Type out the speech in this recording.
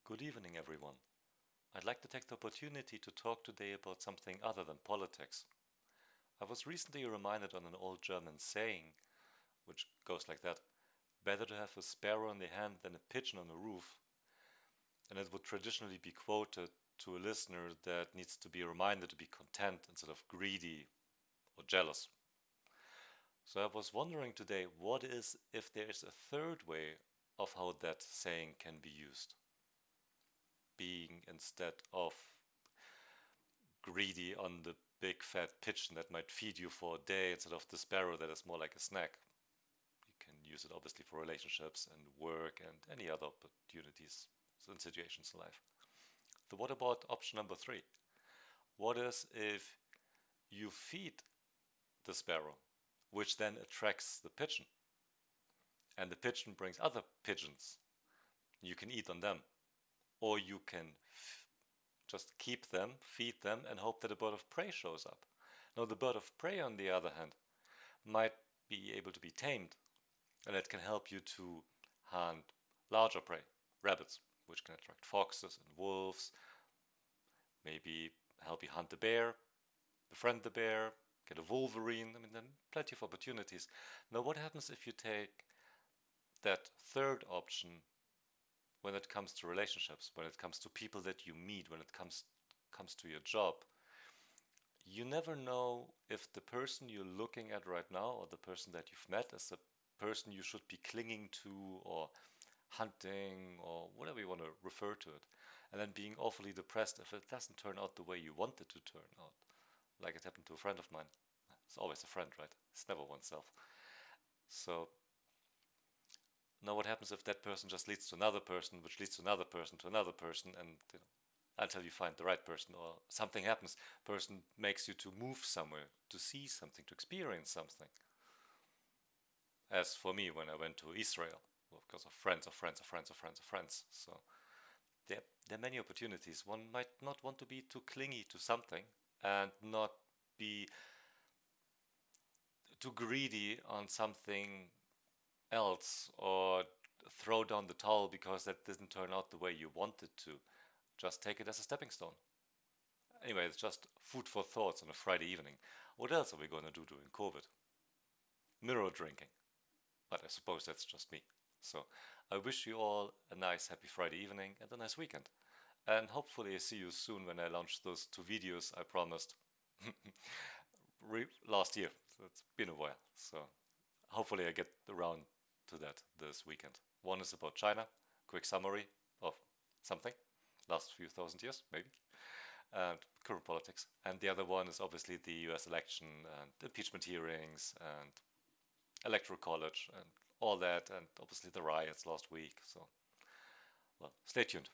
Good evening, everyone. I'd like to take the opportunity to talk today about something other than politics. I was recently reminded on an old German saying, which goes like that: better to have a sparrow in the hand than a pigeon on the roof. And it would traditionally be quoted to a listener that needs to be reminded to be content instead of greedy or jealous. So I was wondering today, what is if there is a third way of how that saying can be used? Being instead of greedy on the big fat pigeon that might feed you for a day instead of the sparrow that is more like a snack. You can use it obviously for relationships and work and any other opportunities and situations in life. So what about option number three? What is if you feed the sparrow, which then attracts the pigeon, and the pigeon brings other pigeons? You can eat on them, or you can just keep them, feed them, and hope that a bird of prey shows up. Now, the bird of prey, on the other hand, might be able to be tamed, and it can help you to hunt larger prey, rabbits, which can attract foxes and wolves, maybe help you hunt the bear, befriend the bear, get a wolverine. I mean, there are plenty of opportunities. Now, what happens if you take that third option when it comes to relationships, when it comes to people that you meet, when it comes to your job? You never know if the person you're looking at right now or the person that you've met is the person you should be clinging to or hunting or whatever you want to refer to it, and then being awfully depressed if it doesn't turn out the way you want it to turn out, like it happened to a friend of mine. It's always a friend, right? It's never oneself. So now what happens if that person just leads to another person, which leads to another person, to another person, and until you find the right person, or something happens, person makes you to move somewhere, to see something, to experience something. As for me, when I went to Israel, well, because of friends of friends of friends of friends of friends. So there are many opportunities. One might not want to be too clingy to something and not be too greedy on something else, or throw down the towel because that didn't turn out the way you wanted to. Just take it as a stepping stone. Anyway, it's just food for thoughts on a Friday evening. What else are we going to do during COVID? Mirror drinking. But I suppose that's just me. So I wish you all a nice, happy Friday evening and a nice weekend. And hopefully I see you soon when I launch those two videos I promised last year. So it's been a while. So hopefully I get around to that this weekend. One is about China, quick summary of something, last few thousand years maybe, and current politics. And the other one is obviously the US election and impeachment hearings and electoral college and all that, and obviously the riots last week. So, well, stay tuned.